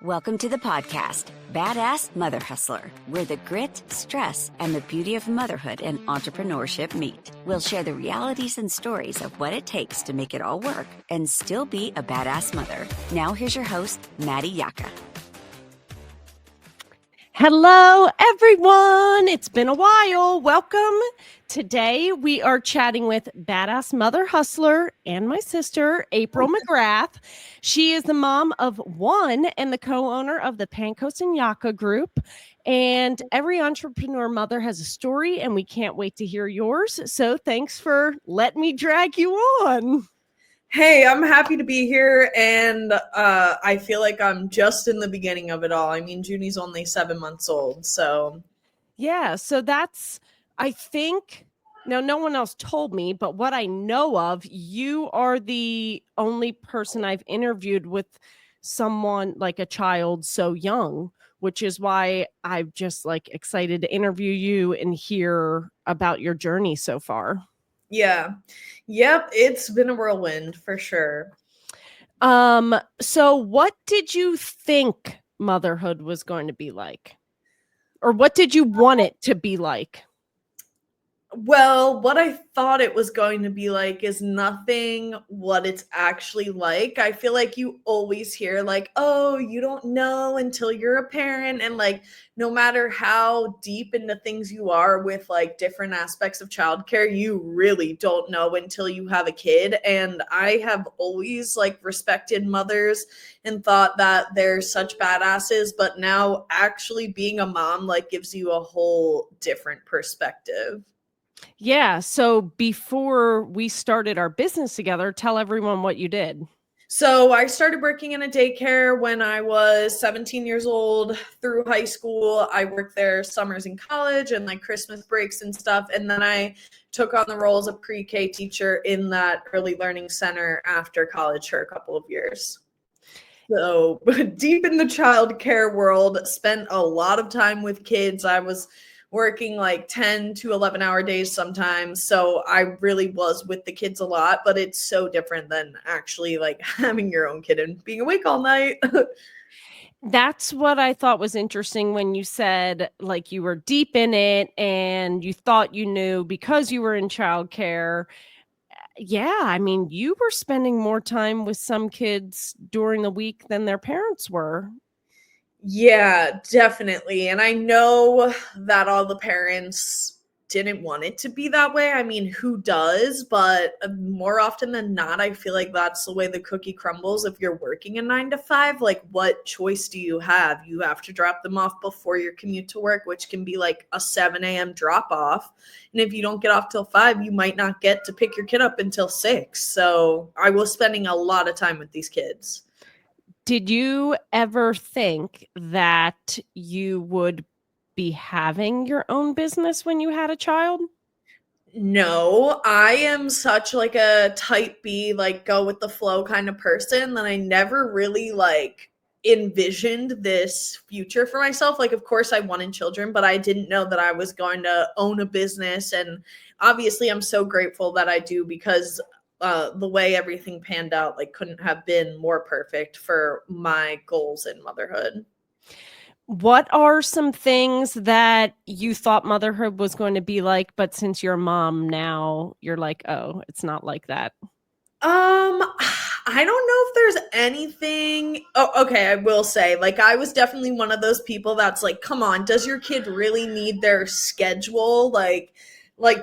Welcome to the podcast, Badass Mother Hustler, where the grit, stress, and the beauty of motherhood and entrepreneurship meet. We'll share the realities and stories of what it takes to make it all work and still be a badass mother. Now here's your host, Maddie Yaka. Hello, everyone. It's been a while. Welcome. Today, we are chatting with Badass Mother Hustler and my sister, April McGrath. She is the mom of one and the co-owner of the Pancos and Yaka group. And every entrepreneur mother has a story, and we can't wait to hear yours. So thanks for letting me drag you on. Hey, I'm happy to be here, and I feel like I'm just in the beginning of it all. I mean, Junie's only 7 months old, so. Yeah, so that's, I think, now no one else told me, but what I know of, you are the only person I've interviewed with someone like a child so young, which is why I'm just like excited to interview you and hear about your journey so far. Yeah. Yep, it's been a whirlwind for sure. So what did you think motherhood was going to be like? Or what did you want it to be like? Well, what I thought it was going to be like is nothing what it's actually like. I feel like you always hear like, oh, you don't know until you're a parent. And like, no matter how deep into things you are with like different aspects of childcare, you really don't know until you have a kid. And I have always like respected mothers and thought that they're such badasses, but now actually being a mom like gives you a whole different perspective. Yeah. So before we started our business together, tell everyone what you did. So I started working in a daycare when I was 17 years old through high school. I worked there summers in college and like Christmas breaks and stuff. And then I took on the role as a pre-K teacher in that early learning center after college for a couple of years. So deep in the child care world, spent a lot of time with kids. I was working like 10 to 11-hour days sometimes. So I really was with the kids a lot, but it's so different than actually like having your own kid and being awake all night. That's what I thought was interesting when you said like you were deep in it and you thought you knew because you were in childcare. Yeah, I mean, you were spending more time with some kids during the week than their parents were. Yeah, definitely. And I know that all the parents didn't want it to be that way. I mean, who does? But more often than not, I feel like that's the way the cookie crumbles. If you're working a 9 to 5, like what choice do you have? You have to drop them off before your commute to work, which can be like a 7 a.m. drop off. And if you don't get off till 5, you might not get to pick your kid up until 6. So I was spending a lot of time with these kids. Did you ever think that you would be having your own business when you had a child? No, I am such like a type B, like go with the flow kind of person that I never really like envisioned this future for myself. Like, of course I wanted children, but I didn't know that I was going to own a business. And obviously I'm so grateful that I do because the way everything panned out, like couldn't have been more perfect for my goals in motherhood. What are some things that you thought motherhood was going to be like, but since you're a mom now, you're like, oh, it's not like that? I don't know if there's anything. Oh, okay, I will say, like, I was definitely one of those people that's like, come on, does your kid really need their schedule? Like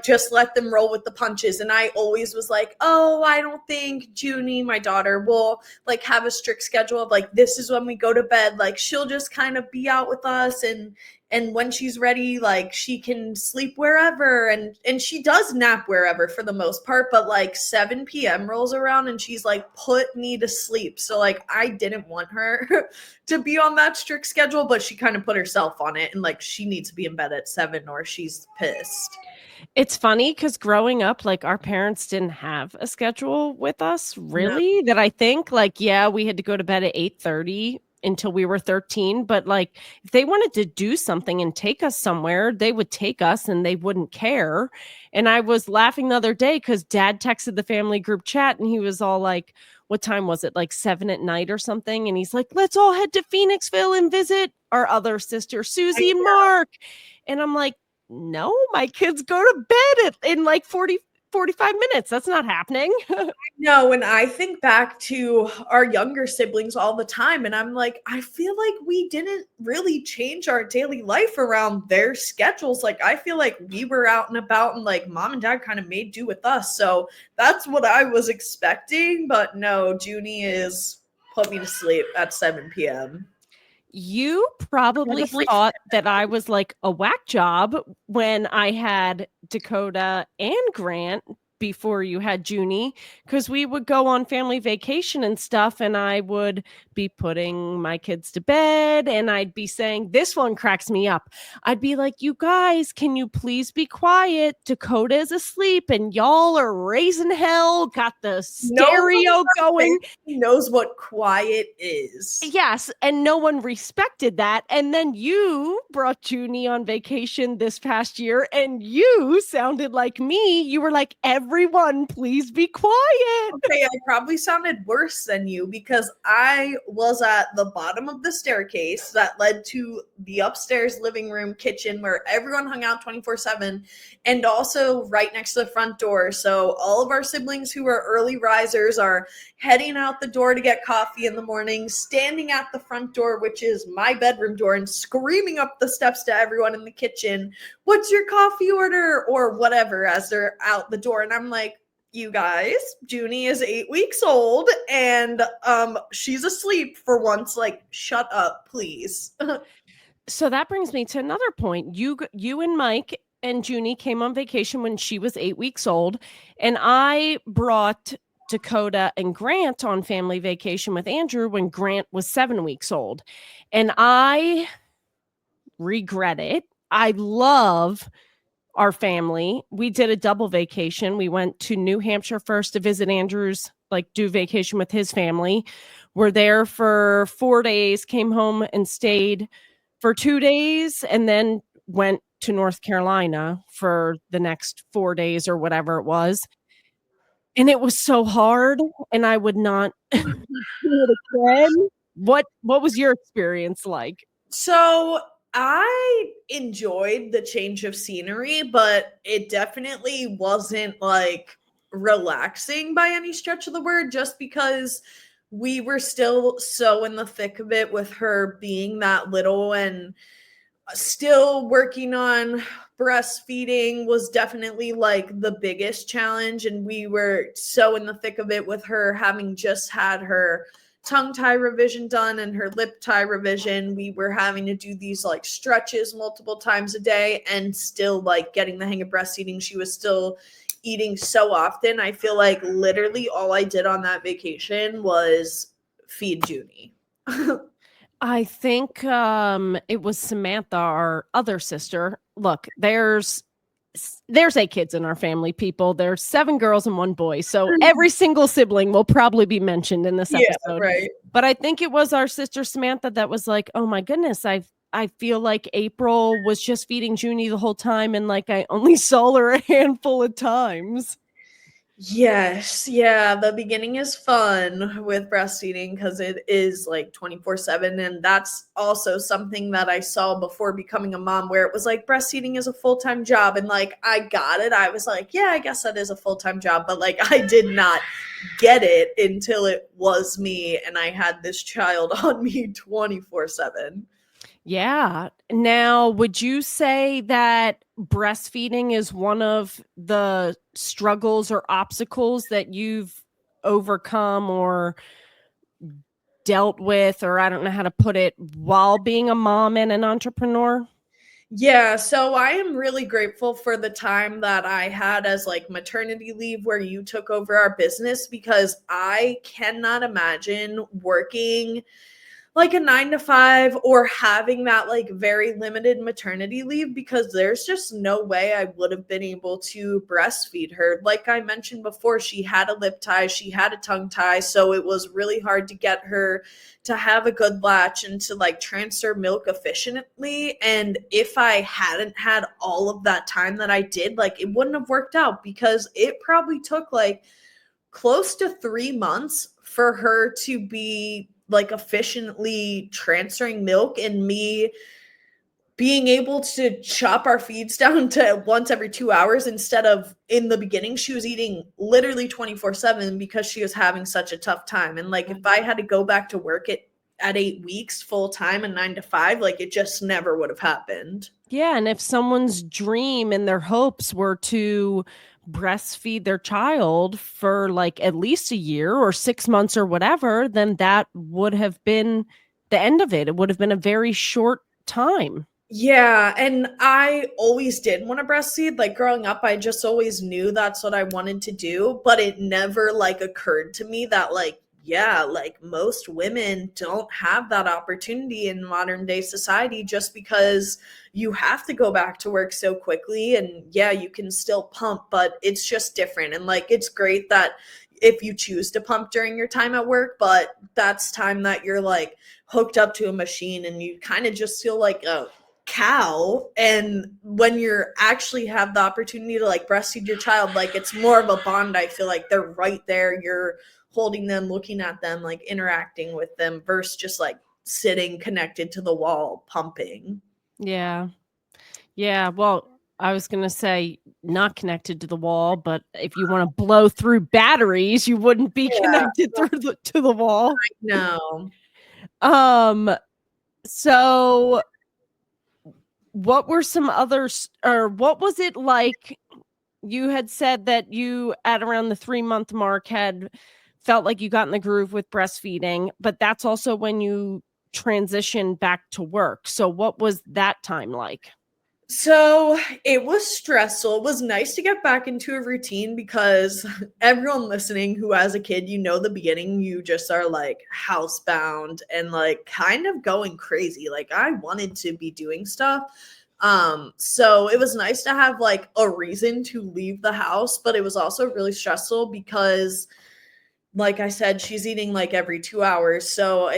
just let them roll with the punches. And I always was like, oh, I don't think Junie, my daughter, will like have a strict schedule of like, this is when we go to bed. Like she'll just kind of be out with us and when she's ready, like she can sleep wherever and she does nap wherever for the most part, but like 7 p.m. rolls around and she's like, put me to sleep. So like I didn't want her to be on that strict schedule, but she kind of put herself on it and like she needs to be in bed at 7 or she's pissed. It's funny because growing up, like our parents didn't have a schedule with us, No. really, that I think like, yeah, we had to go to bed at 8:30 until we were 13. But like if they wanted to do something and take us somewhere, they would take us and they wouldn't care. And I was laughing the other day because dad texted the family group chat and he was all like, what time was it? Like 7 p.m. or something. And he's like, let's all head to Phoenixville and visit our other sister, Susie and Mark. And I'm like, no, my kids go to bed in like 45 minutes. That's not happening. No, and I think back to our younger siblings all the time, and I'm like, I feel like we didn't really change our daily life around their schedules. Like, I feel like we were out and about, and like mom and dad kind of made do with us. So that's what I was expecting. But no, Junie is put me to sleep at 7 p.m. You probably thought that I was like a whack job when I had Dakota and Grant before you had Junie, because we would go on family vacation and stuff, and I would be putting my kids to bed, and I'd be saying, this one cracks me up. I'd be like, you guys, can you please be quiet? Dakota is asleep, and y'all are raising hell, got the stereo going. He knows what quiet is. Yes, and no one respected that. And then you brought Junie on vacation this past year, and you sounded like me. You were like, everyone, please be quiet. Okay, I probably sounded worse than you because I was at the bottom of the staircase that led to the upstairs living room kitchen where everyone hung out 24/7, and also right next to the front door. So all of our siblings who are early risers are heading out the door to get coffee in the morning, standing at the front door, which is my bedroom door, and screaming up the steps to everyone in the kitchen, what's your coffee order? Or whatever, as they're out the door. And I'm like, you guys, Junie is 8 weeks old and she's asleep for once. Like, shut up, please. So that brings me to another point. You and Mike and Junie came on vacation when she was 8 weeks old, and I brought Dakota and Grant on family vacation with Andrew when Grant was 7 weeks old. And I regret it. I love our family. We did a double vacation. We went to New Hampshire first to visit Andrew's, like, do vacation with his family. We're there for 4 days, came home and stayed for 2 days, and then went to North Carolina for the next 4 days or whatever it was. And it was so hard, and I would not do it again. What was your experience like? So I enjoyed the change of scenery, but it definitely wasn't like relaxing by any stretch of the word, just because we were still so in the thick of it with her being that little, and still working on breastfeeding was definitely like the biggest challenge. And we were so in the thick of it with her having just had her tongue tie revision done and her lip tie revision. We were having to do these like stretches multiple times a day, and still like getting the hang of breastfeeding. She was still eating so often. I feel like literally all I did on that vacation was feed Junie. I think it was Samantha, our other sister. Look, there's 8 kids in our family, people. There's 7 girls and 1 boy. So every single sibling will probably be mentioned in this episode. Yeah, right. But I think it was our sister Samantha that was like, oh my goodness, I feel like April was just feeding Junie the whole time, and like I only saw her a handful of times. Yes. Yeah. The beginning is fun with breastfeeding because it is like 24/7. And that's also something that I saw before becoming a mom, where it was like breastfeeding is a full-time job. And like, I got it. I was like, yeah, I guess that is a full-time job. But like, I did not get it until it was me and I had this child on me 24/7. Yeah. Now, would you say that breastfeeding is one of the struggles or obstacles that you've overcome or dealt with, or I don't know how to put it, while being a mom and an entrepreneur? Yeah, so I am really grateful for the time that I had as like maternity leave where you took over our business, because I cannot imagine working like a 9 to 5 or having that like very limited maternity leave, because there's just no way I would have been able to breastfeed her. Like I mentioned before, she had a lip tie, she had a tongue tie, so it was really hard to get her to have a good latch and to like transfer milk efficiently. And if I hadn't had all of that time that I did, like it wouldn't have worked out, because it probably took like close to 3 months for her to be like efficiently transferring milk and me being able to chop our feeds down to once every 2 hours instead of in the beginning, she was eating literally 24/7 because she was having such a tough time. And like, if I had to go back to work at 8 weeks full time and 9 to 5, like it just never would have happened. Yeah. And if someone's dream and their hopes were to breastfeed their child for like at least a year or 6 months or whatever, then that would have been the end of it. It would have been a very short time. Yeah, and I always did want to breastfeed. Like growing up, I just always knew that's what I wanted to do, but it never like occurred to me that like yeah, like most women don't have that opportunity in modern day society just because you have to go back to work so quickly and yeah, you can still pump, but it's just different. And like it's great that if you choose to pump during your time at work, but that's time that you're like hooked up to a machine and you kind of just feel like a cow. And when you're actually have the opportunity to like breastfeed your child, like it's more of a bond. I feel like they're right there, you're holding them, looking at them, like interacting with them versus just like sitting connected to the wall pumping. Yeah. Yeah. Well, I was going to say not connected to the wall, but if you want to blow through batteries, you wouldn't be Yeah, connected to the wall. no. Um, so what were some others, or what was it like? You had said that you at around the 3 month mark had felt like you got in the groove with breastfeeding, but that's also when you transitioned back to work. So what was that time like? So it was stressful. It was nice to get back into a routine because everyone listening who has a kid, you know, the beginning, you just are like housebound and like kind of going crazy. Like I wanted to be doing stuff. So it was nice to have like a reason to leave the house, but it was also really stressful because like I said, she's eating like every 2 hours. So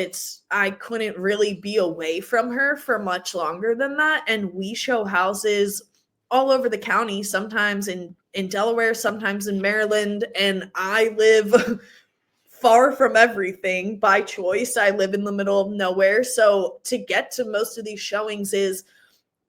I couldn't really be away from her for much longer than that. And we show houses all over the county, sometimes in Delaware, sometimes in Maryland. And I live far from everything by choice. I live in the middle of nowhere. So to get to most of these showings is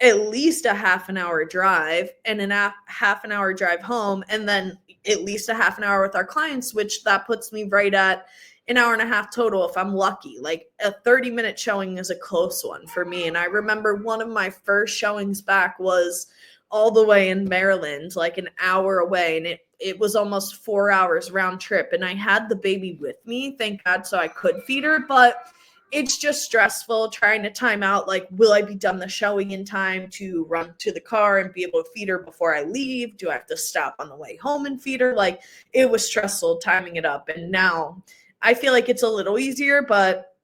at least a half an hour drive and half an hour drive home, and then at least a half an hour with our clients, which that puts me right at an hour and a half total if I'm lucky. Like a 30-minute showing is a close one for me. And I remember one of my first showings back was all the way in Maryland, like an hour away, and it was almost 4 hours round trip. And I had the baby with me, thank God, so I could feed her, but it's just stressful trying to time out, like, will I be done the showing in time to run to the car and be able to feed her before I leave? Do I have to stop on the way home and feed her? Like, it was stressful timing it up. And now I feel like it's a little easier, but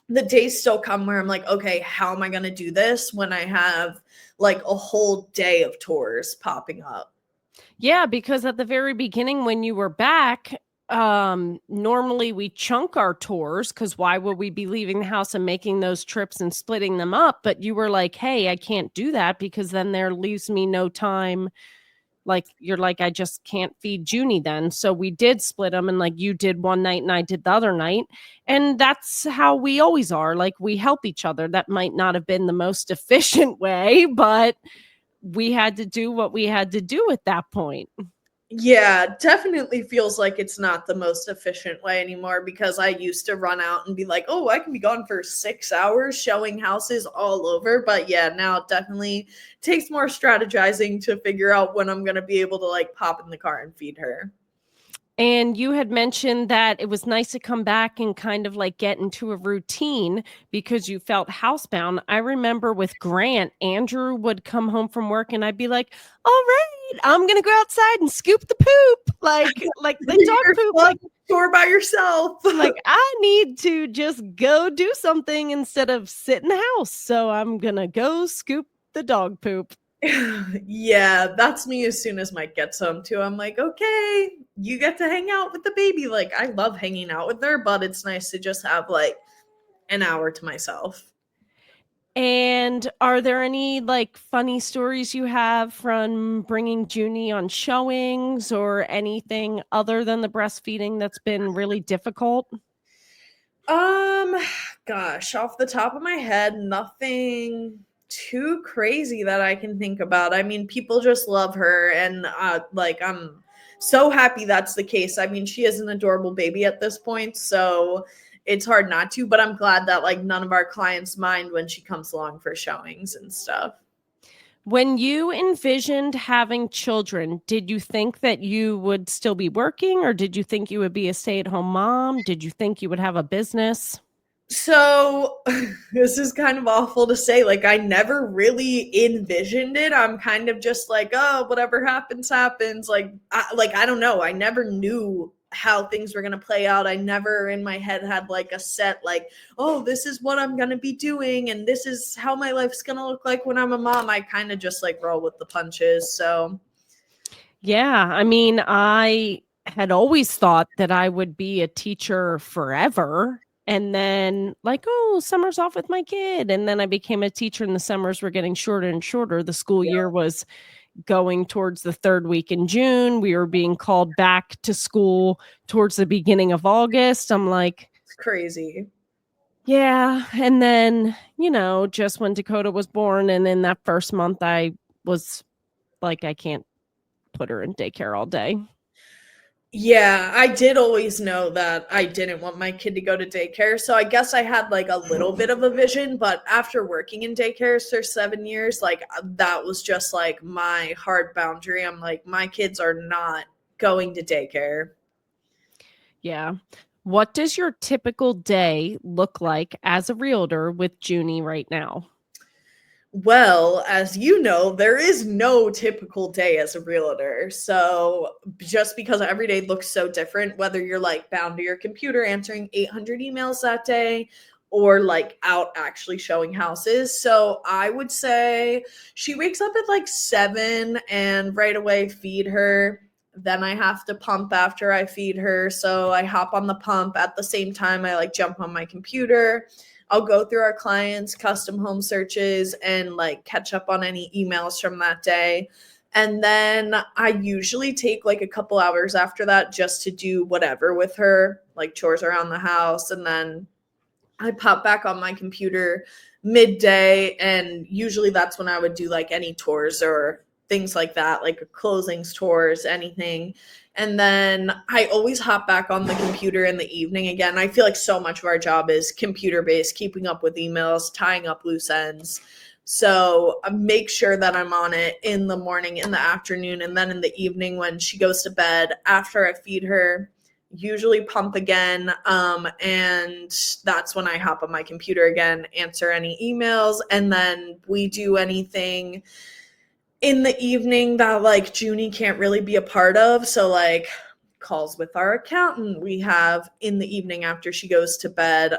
the days still come where I'm like, okay, how am I going to do this when I have like a whole day of tours popping up? Yeah, because at the very beginning when you were back, normally we chunk our tours because why would we be leaving the house and making those trips and splitting them up? But you were like, hey, I can't do that because then there leaves me no time. Like you're like, I just can't feed Junie then. So we did split them, and like you did one night and I did the other night. And that's how we always are. Like we help each other. That might not have been the most efficient way, but we had to do what we had to do at that point. Yeah, definitely feels like it's not the most efficient way anymore because I used to run out and be like, oh, I can be gone for 6 hours showing houses all over. But yeah, now it definitely takes more strategizing to figure out when I'm going to be able to like pop in the car and feed her. And you had mentioned that it was nice to come back and kind of like get into a routine because you felt housebound. I remember with Grant, Andrew would come home from work and I'd be like, all right, I'm going to go outside and scoop the poop. Like the dog poop. Like, tour by yourself. like I need to just go do something instead of sit in the house. So I'm going to go scoop the dog poop. Yeah, that's me as soon as Mike gets home too. I'm like, okay, you get to hang out with the baby. Like, I love hanging out with her, but it's nice to just have like an hour to myself. And are there any like funny stories you have from bringing Junie on showings or anything other than the breastfeeding that's been really difficult? Um, Gosh, off the top of my head, nothing too crazy that I can think about. I mean, people just love her, and like I'm so happy that's the case. I mean, she is an adorable baby at this point, so it's hard not to, but I'm glad that like none of our clients mind when she comes along for showings and stuff. When you envisioned having children, did you think that you would still be working, or did you think you would be a stay-at-home mom? Did you think you would have a business? So this is kind of awful to say. Like, I never really envisioned it. I'm kind of just like, oh, whatever happens, happens. I don't know. I never knew how things were gonna play out. I never in my head had like a set, like, oh, this is what I'm gonna be doing, and this is how my life's gonna look like when I'm a mom. I kind of just like roll with the punches. So Yeah, I mean, I had always thought that I would be a teacher forever. And then, like, oh, summer's off with my kid. And then I became a teacher, and the summers were getting shorter and shorter. The school year was going towards the third week in June. We were being called back to school towards the beginning of August. I'm like, it's crazy. yeah. And then, just when Dakota was born, and in that first month, I was like, I can't put her in daycare all day. Yeah, I did always know that I didn't want my kid to go to daycare. So I guess I had like a little bit of a vision, but after working in daycares for 7 years, like that was just like my hard boundary. I'm like, my kids are not going to daycare. Yeah. What does your typical day look like as a realtor with Junie right now? Well, as you know, there is no typical day as a realtor. So just because every day looks so different, whether you're like bound to your computer answering 800 emails that day or like out actually showing houses. So I would say she wakes up at like 7 and right away feed her. Then I have to pump after I feed her. So I hop on the pump at the same time I like jump on my computer. I'll go through our clients' custom home searches and like catch up on any emails from that day. And then I usually take like a couple hours after that just to do whatever with her, like chores around the house. And then I pop back on my computer midday. And usually that's when I would do like any tours or things like that, like closings, tours, anything. And then I always hop back on the computer in the evening again. I feel like so much of our job is computer based, keeping up with emails, tying up loose ends. So I make sure that I'm on it in the morning, in the afternoon, and then in the evening when she goes to bed after I feed her, usually pump again. And that's when I hop on my computer again, answer any emails, and then we do anything in the evening that like Junie can't really be a part of. So like calls with our accountant we have in the evening after she goes to bed.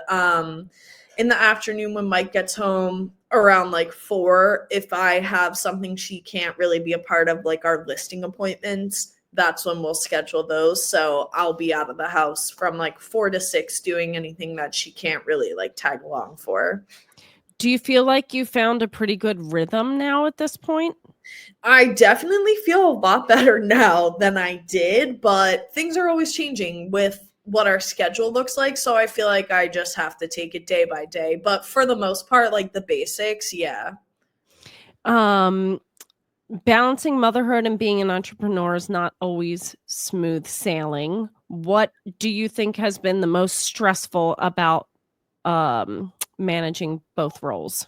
In the afternoon when Mike gets home around like 4, if I have something she can't really be a part of, like our listing appointments, that's when we'll schedule those. So I'll be out of the house from like 4 to 6 doing anything that she can't really like tag along for. Do you feel like you found a pretty good rhythm now at this point? I definitely feel a lot better now than I did, but things are always changing with what our schedule looks like. So I feel like I just have to take it day by day. But for the most part, like the basics, yeah. Um, Balancing motherhood and being an entrepreneur is not always smooth sailing. What do you think has been the most stressful about managing both roles?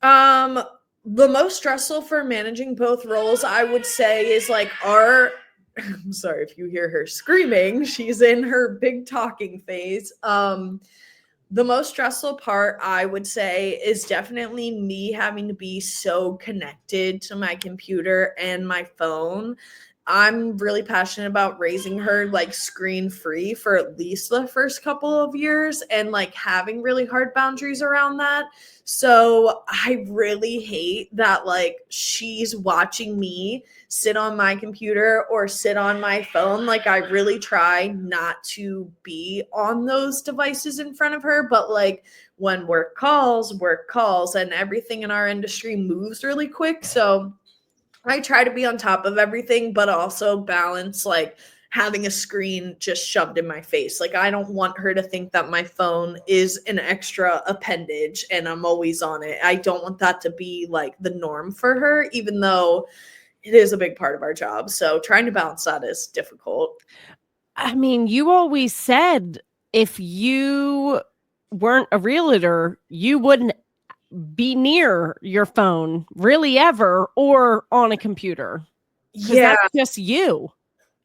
Um, the most stressful for managing both roles, I would say, is like our I'm sorry if you hear her screaming. She's in her big talking phase. The most stressful part, I would say, is definitely me having to be so connected to my computer and my phone. I'm really passionate about raising her like screen free for at least the first couple of years and like having really hard boundaries around that. So I really hate that like she's watching me sit on my computer or sit on my phone. Like I really try not to be on those devices in front of her, but like when work calls, and everything in our industry moves really quick. So I try to be on top of everything, but also balance like having a screen just shoved in my face. Like, I don't want her to think that my phone is an extra appendage and I'm always on it. I don't want that to be like the norm for her, even though it is a big part of our job. So trying to balance that is difficult. I mean, you always said if you weren't a realtor, you wouldn't be near your phone really ever or on a computer. Because Yeah. that's just you.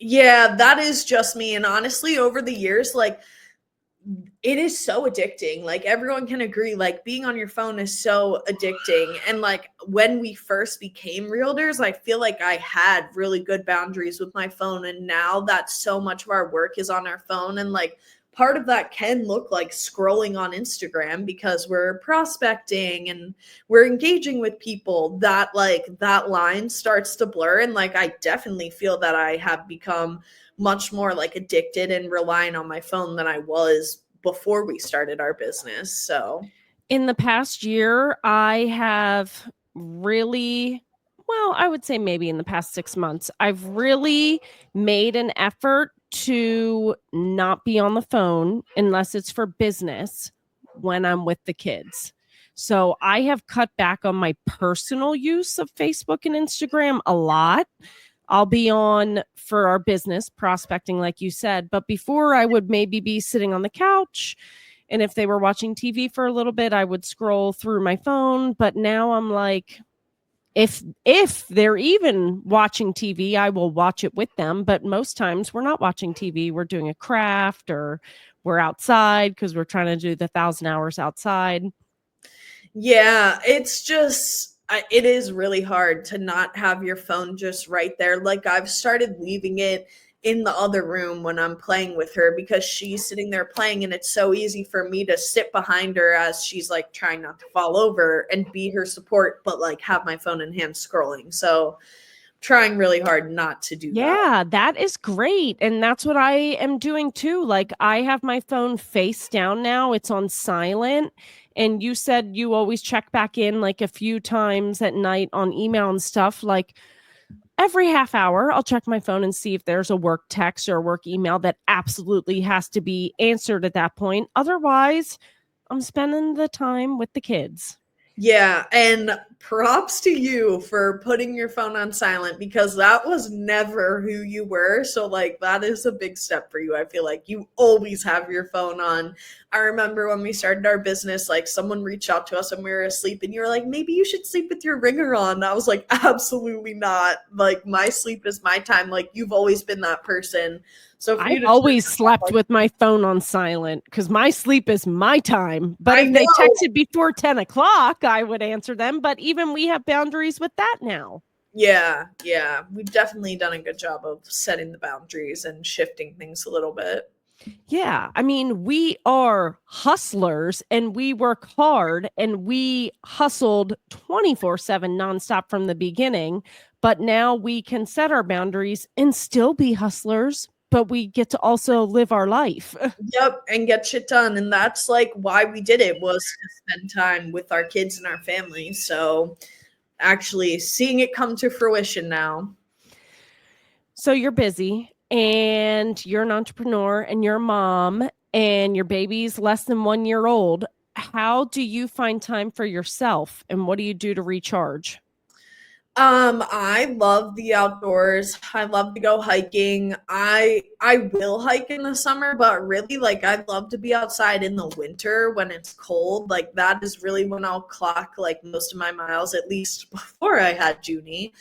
Yeah, that is just me. And honestly, over the years, like, it is so addicting. Like, everyone can agree, like, being on your phone is so addicting. And like, when we first became realtors, I feel like I had really good boundaries with my phone. And now that so much of our work is on our phone, and like, part of that can look like scrolling on Instagram because we're prospecting and we're engaging with people, that like that line starts to blur. And like, I definitely feel that I have become much more like addicted and relying on my phone than I was before we started our business. So, In the past year, I have really, well, I would say maybe in the past 6 months, I've really made an effort to not be on the phone unless it's for business when I'm with the kids. So I have cut back on my personal use of Facebook and Instagram a lot. I'll be on for our business prospecting, like you said. But before, I would maybe be sitting on the couch. And if they were watching TV for a little bit, I would scroll through my phone. But now I'm like, if they're even watching TV, I will watch it with them. But most times we're not watching TV. We're doing a craft or we're outside because we're trying to do the 1,000 hours outside. yeah, it's just, it is really hard to not have your phone just right there. Like, I've started leaving it in the other room when I'm playing with her because she's sitting there playing, and it's so easy for me to sit behind her as she's like trying not to fall over and be her support, but like have my phone in hand scrolling. So trying really hard not to do that. Yeah, that is great. And that's what I am doing too. Like, I have my phone face down now, it's on silent. And you said you always check back in like a few times at night on email and stuff. Like, every half hour, I'll check my phone and see if there's a work text or a work email that absolutely has to be answered at that point. Otherwise, I'm spending the time with the kids. Yeah, and props to you for putting your phone on silent because that was never who you were. So like, that is a big step for you. I feel like you always have your phone on. I remember when we started our business, like, someone reached out to us when we were asleep and you were like, maybe you should sleep with your ringer on. I was like, absolutely not. Like, my sleep is my time. Like, you've always been that person. So for you I to always slept with my phone on silent because my sleep is my time. But I if they know. texted before 10 o'clock, I would answer them. But even we have boundaries with that now. Yeah, we've definitely done a good job of setting the boundaries and shifting things a little bit. Yeah. I mean, we are hustlers and we work hard and we hustled 24/7 nonstop from the beginning. But now we can set our boundaries and still be hustlers, but we get to also live our life. Yep, and get shit done. And that's like why we did it, was to spend time with our kids and our family. So actually seeing it come to fruition now. So you're busy and you're an entrepreneur and you're a mom and your baby's less than 1 year old. How do you find time for yourself and what do you do to recharge? I love the outdoors. I love to go hiking. I will hike in the summer, but really, like, I'd love to be outside in the winter when it's cold. Like, that is really when I'll clock like most of my miles, at least before I had Junie.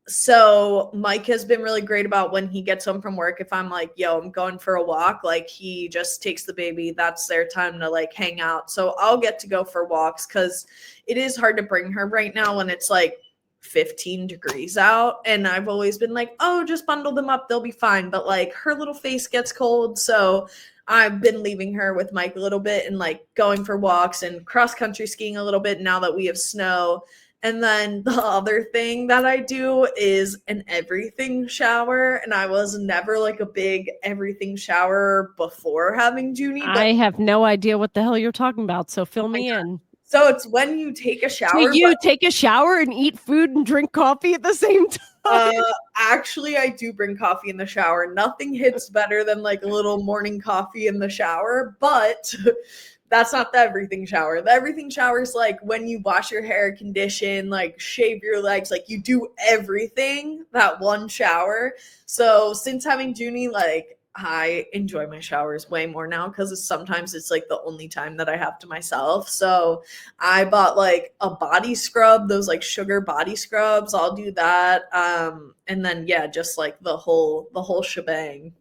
So Mike has been really great about when he gets home from work. If I'm like, yo, I'm going for a walk, like, he just takes the baby. That's their time to like hang out. So I'll get to go for walks because it is hard to bring her right now when it's like 15 degrees out. And I've always been like, oh, just bundle them up, they'll be fine. But like, her little face gets cold. So I've been leaving her with Mike a little bit and like going for walks and cross country skiing a little bit now that we have snow. And then the other thing that I do is an everything shower. And I was never like a big everything shower before having Junie. But I have no idea what the hell you're talking about. So fill me in. so it's when you take a shower. So you take a shower and eat food and drink coffee at the same time? Actually, I do bring coffee in the shower. Nothing hits better than like a little morning coffee in the shower, but that's not the everything shower. The everything shower is like when you wash your hair, condition, like shave your legs, like you do everything that one shower. So since having Junie, like I enjoy my showers way more now because sometimes it's like the only time that I have to myself. So I bought like a body scrub, those like sugar body scrubs. I'll do that. And then yeah, just like the whole shebang.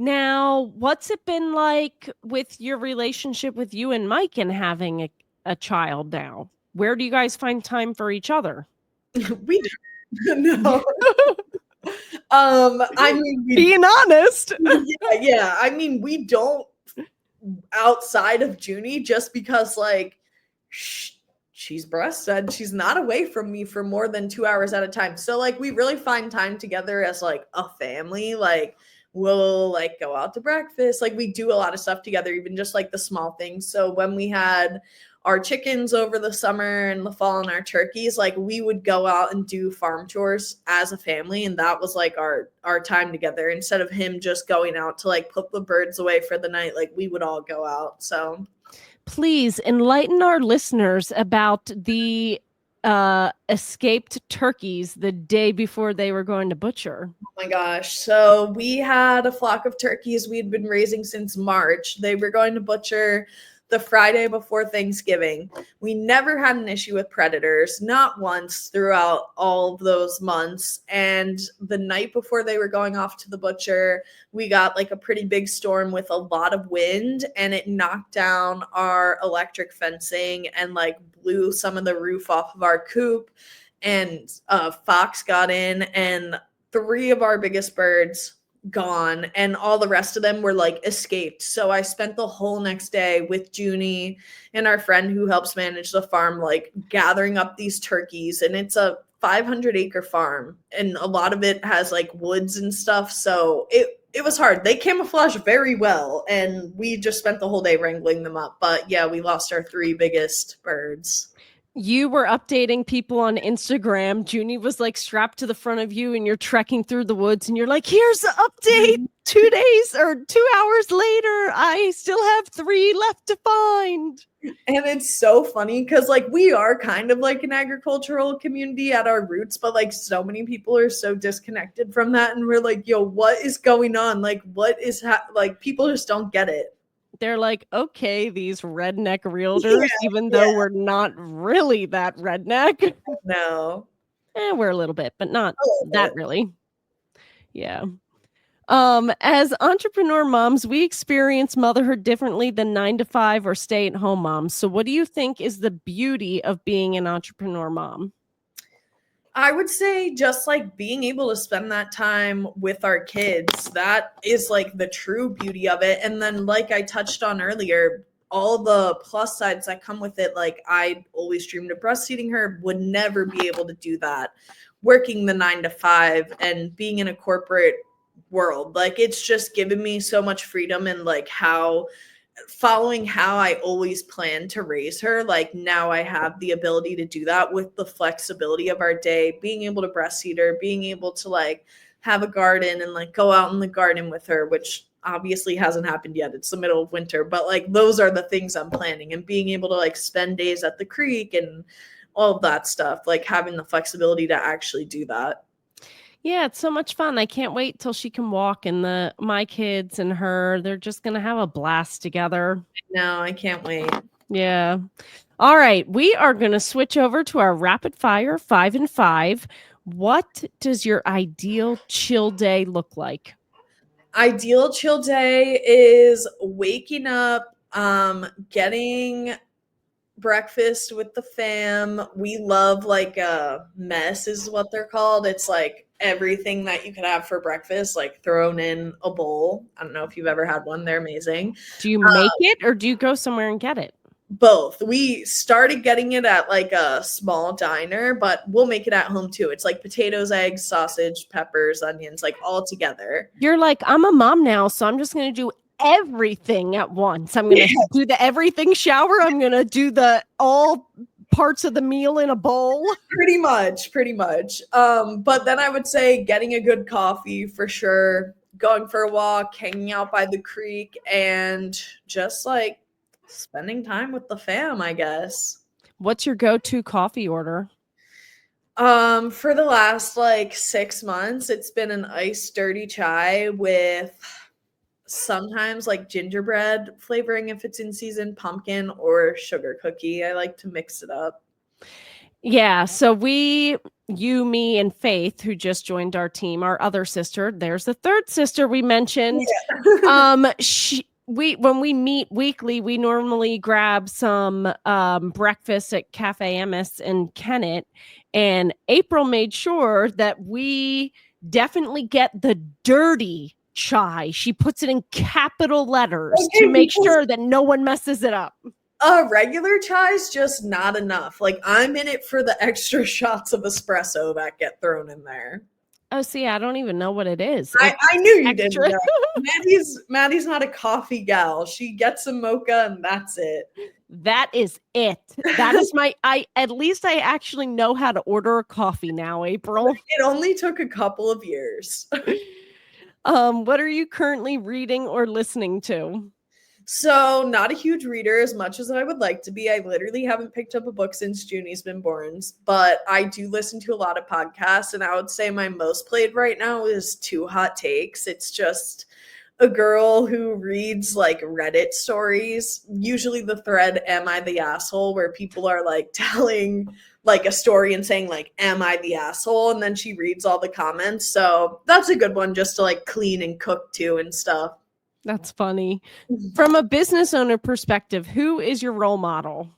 Now, what's it been like with your relationship with you and Mike and having a child now? Where do you guys find time for each other? We no. I mean, being honest. yeah. I mean, we don't outside of Junie just because like she's breastfed. She's not away from me for more than 2 hours at a time. So like we really find time together as like a family. Like we'll like go out to breakfast. Like we do a lot of stuff together, even just like the small things. So when we had our chickens over the summer and the fall and our turkeys, like we would go out and do farm chores as a family, and that was like our time together. Instead of him just going out to like put the birds away for the night, like we would all go out. So please enlighten our listeners about the escaped turkeys the day before they were going to butcher. Oh my gosh. So we had a flock of turkeys we'd been raising since March. They were going to butcher the Friday before Thanksgiving. We never had an issue with predators, not once throughout all of those months. And the night before they were going off to the butcher, we got like a pretty big storm with a lot of wind, and it knocked down our electric fencing and like blew some of the roof off of our coop. And a fox got in, and 3 of our biggest birds gone, and all the rest of them were like escaped. So I spent the whole next day with Junie and our friend who helps manage the farm, like gathering up these turkeys. And it's a 500-acre farm, and a lot of it has like woods and stuff. So it was hard. They camouflage very well, and we just spent the whole day wrangling them up. But yeah, we lost our 3 biggest birds. You were updating people on Instagram. Junie was like strapped to the front of you and you're trekking through the woods and you're like, here's the update. 2 days or 2 hours later, I still have 3 left to find. And it's so funny because like we are kind of like an agricultural community at our roots, but like so many people are so disconnected from that. And we're like, yo, what is going on? Like what is like people just don't get it. They're like, okay, these redneck realtors, even though we're not really that redneck. No. We're a little bit, but not that really. Yeah. As entrepreneur moms, we experience motherhood differently than 9 to 5 or stay-at-home moms. So what do you think is the beauty of being an entrepreneur mom? I would say just like being able to spend that time with our kids, that is like the true beauty of it. And then like I touched on earlier, all the plus sides that come with it. Like I always dreamed of breastfeeding her, would never be able to do that. Working the 9 to 5 and being in a corporate world, like it's just given me so much freedom, and like following how I always planned to raise her. Like now I have the ability to do that with the flexibility of our day, being able to breastfeed her, being able to like have a garden and like go out in the garden with her, which obviously hasn't happened yet. It's the middle of winter, but like those are the things I'm planning, and being able to like spend days at the creek and all of that stuff, like having the flexibility to actually do that. Yeah, it's so much fun. I can't wait till she can walk, and my kids and her, they're just going to have a blast together. No, I can't wait. Yeah. All right. We are going to switch over to our rapid fire 5 and 5. What does your ideal chill day look like? Ideal chill day is waking up, getting breakfast with the fam. We love like a mess is what they're called. It's like everything that you could have for breakfast, like thrown in a bowl. I don't know if you've ever had one. They're amazing. Do you make it, or do you go somewhere and get it? Both. We started getting it at like a small diner, but we'll make it at home too. It's like potatoes, eggs, sausage, peppers, onions, like all together. You're like, I'm a mom now, so I'm just going to do everything at once. I'm going to do the everything shower. I'm going to do the all parts of the meal in a bowl. Pretty much. But then I would say getting a good coffee for sure, going for a walk, hanging out by the creek, and just like spending time with the fam, I guess. What's your go-to coffee order? For the last like 6 months, it's been an iced dirty chai with sometimes like gingerbread flavoring if it's in season, pumpkin, or sugar cookie. I like to mix it up. Yeah, so you, me, and Faith, who just joined our team, our other sister, there's the third sister we mentioned. Yeah. When we meet weekly, we normally grab some breakfast at Cafe Emmis in Kennett, and April made sure that we definitely get the dirty chai. She puts it in capital letters to make sure that no one messes it up. Regular chai is just not enough. Like, I'm in it for the extra shots of espresso that get thrown in there. Oh, see, I don't even know what it is. I knew you extra. didn't know. Maddie's not a coffee gal. She gets a mocha and that's it. That is it. That is at least I actually know how to order a coffee now, April. It only took a couple of years. What are you currently reading or listening to? So, not a huge reader as much as I would like to be. I literally haven't picked up a book since Junie's been born, but I do listen to a lot of podcasts, and I would say my most played right now is Two Hot Takes. It's just a girl who reads like Reddit stories, usually the thread "Am I the asshole?" where people are like telling like a story and saying like, "Am I the asshole?" and then she reads all the comments. So that's a good one just to like clean and cook to and stuff. That's funny. From a business owner perspective, who is your role model?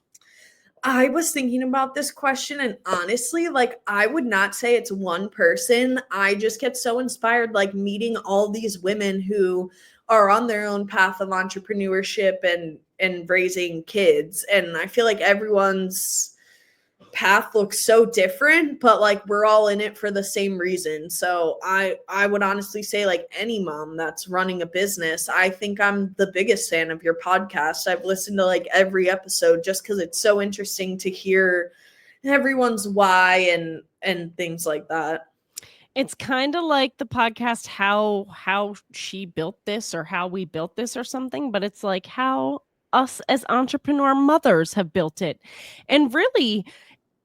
I was thinking about this question, and honestly, like, I would not say it's one person. I just get so inspired, like meeting all these women who are on their own path of entrepreneurship and raising kids. And I feel like everyone's path looks so different, but like we're all in it for the same reason. So I would honestly say like any mom that's running a business, I think I'm the biggest fan of your podcast. I've listened to like every episode just because it's so interesting to hear everyone's why and things like that. It's kind of like the podcast how she built this or how we built this or something, but it's like how us as entrepreneur mothers have built it. And really,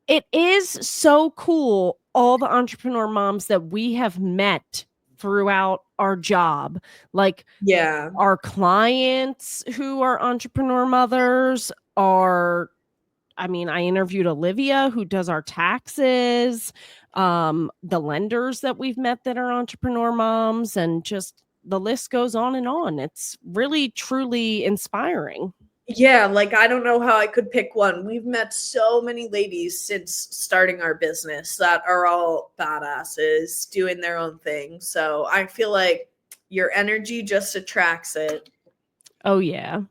it is so cool, all the entrepreneur moms that we have met throughout our job. Like, Yeah. our clients who are entrepreneur mothers I interviewed Olivia, who does our taxes, the lenders that we've met that are entrepreneur moms, and just the list goes on and on. It's really, truly inspiring. Yeah, like I don't know how I could pick one. We've met so many ladies since starting our business that are all badasses doing their own thing. So I feel like your energy just attracts it. Oh, yeah.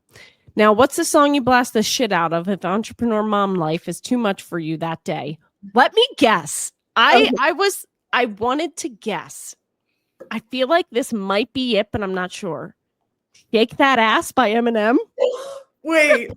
Now, what's the song you blast the shit out of if entrepreneur mom life is too much for you that day? Let me guess. I wanted to guess. I feel like this might be it, but I'm not sure. Shake That Ass by Eminem. Wait,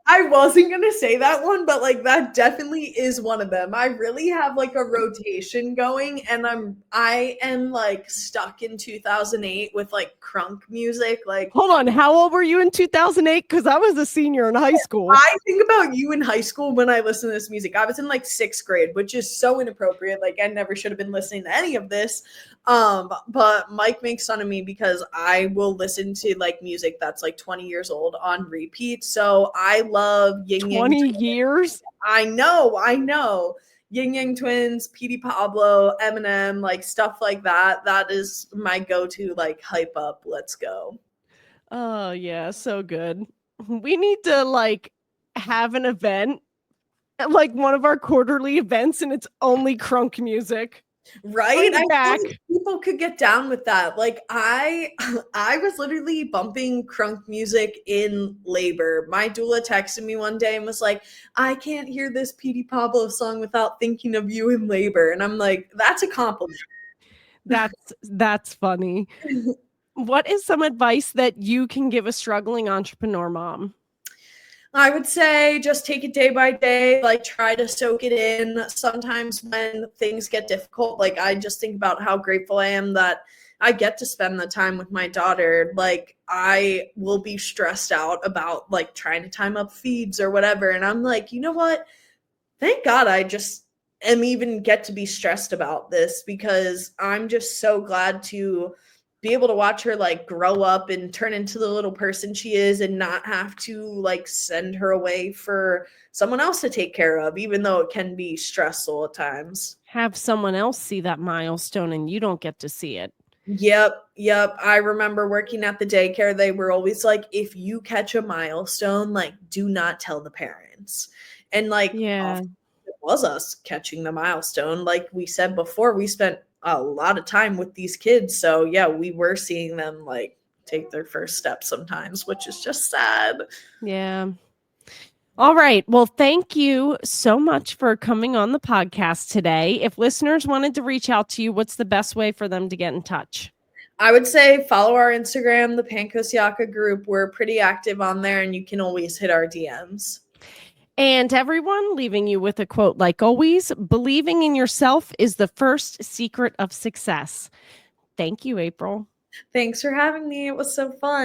I wasn't going to say that one, but like that definitely is one of them. I really have like a rotation going, and I am like stuck in 2008 with like crunk music. Like, hold on, how old were you in 2008? Because I was a senior in high school. I think about you in high school when I listen to this music. I was in like 6th grade, which is so inappropriate. Like, I never should have been listening to any of this. But Mike makes fun of me because I will listen to like music that's like 20 years old on repeat. So I love Ying Yang 20 years? I know. Ying Yang Twins, Petey Pablo, Eminem, like stuff like that. That is my go-to like hype up. Let's go. Oh, yeah, so good. We need to like have an event, like one of our quarterly events, and it's only crunk music. Right? I back. think people could get down with that. Like I was literally bumping crunk music in labor. My doula texted me one day and was like, "I can't hear this Petey Pablo song without thinking of you in labor." And I'm like, that's a compliment. That's funny. What is some advice that you can give a struggling entrepreneur mom? I would say just take it day by day, like try to soak it in. Sometimes when things get difficult, like I just think about how grateful I am that I get to spend the time with my daughter. Like I will be stressed out about like trying to time up feeds or whatever. And I'm like, you know what? Thank God I just am even get to be stressed about this because I'm just so glad to be able to watch her like grow up and turn into the little person she is and not have to like send her away for someone else to take care of, even though it can be stressful at times. Have someone else see that milestone and you don't get to see it. Yep. I remember working at the daycare. They were always like, if you catch a milestone, like, do not tell the parents. And like, Yeah. it was us catching the milestone. Like we said before, we spent a lot of time with these kids. So yeah, we were seeing them like take their first steps sometimes, which is just sad. Yeah. All right. Well, thank you so much for coming on the podcast today. If listeners wanted to reach out to you, what's the best way for them to get in touch? I would say follow our Instagram, the Pancosiaka group. We're pretty active on there and you can always hit our DMs. And everyone, leaving you with a quote like always, believing in yourself is the first secret of success. Thank you, April. Thanks for having me. It was so fun.